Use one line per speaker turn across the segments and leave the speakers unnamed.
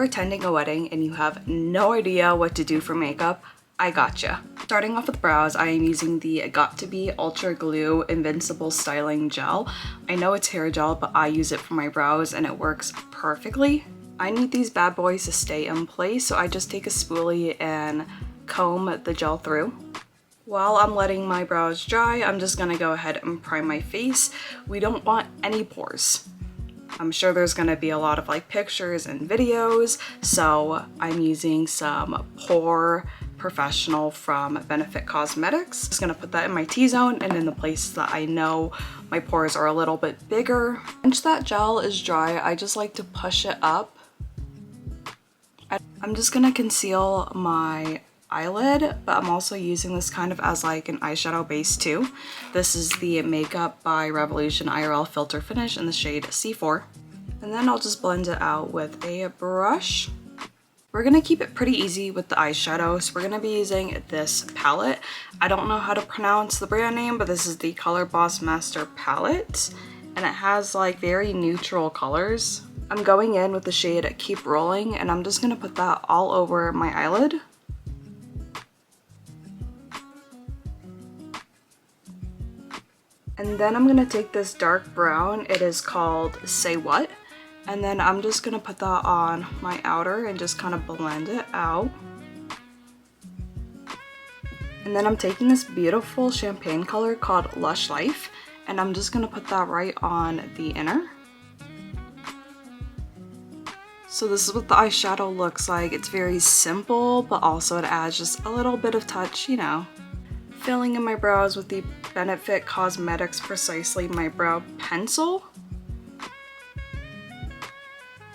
attending a wedding and you have no idea what to do for makeup, I gotcha. Starting off with brows, I am using the got2b Ultra Glue Invincible Styling Gel. I know it's hair gel, but I use it for my brows and it works perfectly. I need these bad boys to stay in place, so I just take a spoolie and comb the gel through. While I'm letting my brows dry, I'm just gonna go ahead and prime my face. We don't want any pores. I'm sure there's gonna be a lot of like pictures and videos, so I'm using some Pore Professional from Benefit Cosmetics. Just gonna put that in my T-zone and in the places that I know my pores are a little bit bigger. Once that gel is dry, I just like to push it up. I'm just gonna conceal my eyelid, but I'm also using this kind of as like an eyeshadow base too. This is the Makeup by Revolution IRL Filter Finish in the shade C4. And then I'll just blend it out with a brush. We're gonna keep it pretty easy with the eyeshadow, so we're gonna be using this palette. I don't know how to pronounce the brand name, but this is the Color Boss Master palette, and it has like very neutral colors. I'm going in with the shade Keep Rolling, and I'm just gonna put that all over my eyelid. And then I'm gonna take this dark brown, it is called Say What, and then I'm just gonna put that on my outer and just kind of blend it out. And then I'm taking this beautiful champagne color called Lush Life, and I'm just gonna put that right on the inner. So this is what the eyeshadow looks like. It's very simple, but also it adds just a little bit of touch, you know. Filling in my brows with the Benefit Cosmetics Precisely My Brow Pencil.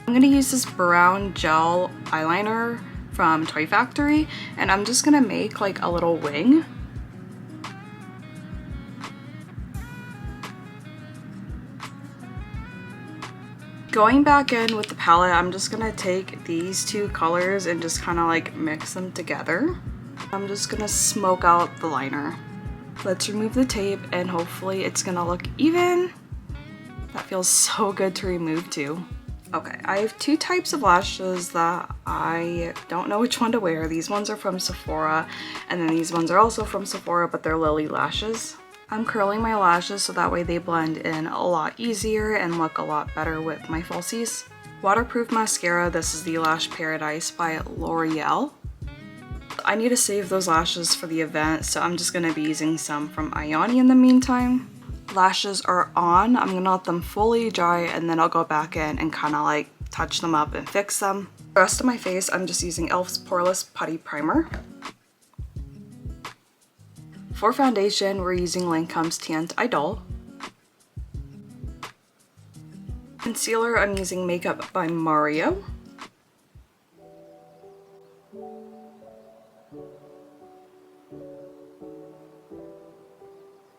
I'm gonna use this brown gel eyeliner from Toy Factory, and I'm just gonna make like a little wing. Going back in with the palette, I'm just gonna take these two colors and just kind of like mix them together. I'm just gonna smoke out the liner. Let's remove the tape and hopefully it's gonna look even. That feels so good to remove too. Okay, I have two types of lashes that I don't know which one to wear. These ones are from Sephora, and then these ones are also from Sephora, but they're Lily lashes. I'm curling my lashes so that way they blend in a lot easier and look a lot better with my falsies. Waterproof mascara, this is the Lash Paradise by L'Oreal. I need to save those lashes for the event, so I'm just gonna be using some from Ioni in the meantime. Lashes are on. I'm gonna let them fully dry and then I'll go back in and kind of like touch them up and fix them. The rest of my face, I'm just using e.l.f.'s Poreless Putty Primer. For foundation, we're using Lancome's Teint Idol. Concealer, I'm using Makeup by Mario.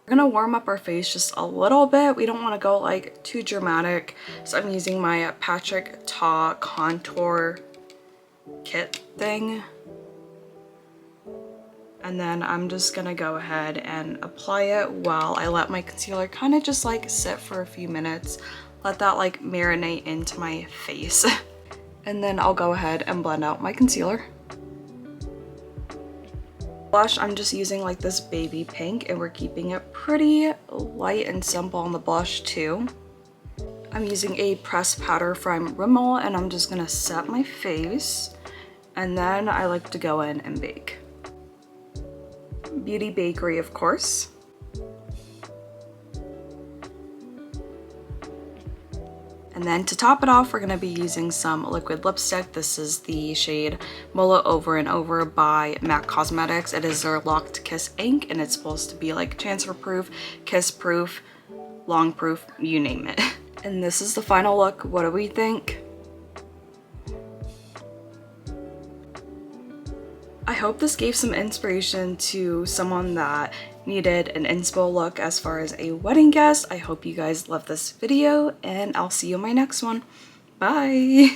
We're gonna warm up our face just a little bit. We don't want to go like too dramatic, so I'm using my Patrick Ta contour kit thing, and then I'm just gonna go ahead and apply it while I let my concealer kind of just like sit for a few minutes, let that like marinate into my face. And then I'll go ahead and blend out my concealer. Blush, I'm just using like this baby pink, and we're keeping it pretty light and simple on the blush too. I'm using a pressed powder from Rimmel, and I'm just gonna set my face, and then I like to go in and bake. Beauty Bakery, of course. And then to top it off, we're going to be using some liquid lipstick. This is the shade Mulla Over and Over by MAC Cosmetics. It is their Locked Kiss ink, and it's supposed to be like transfer proof, kiss proof, long proof, you name it. And this is the final look. What do we think? I hope this gave some inspiration to someone that needed an inspo look as far as a wedding guest. I hope you guys love this video, and I'll see you in my next one. Bye!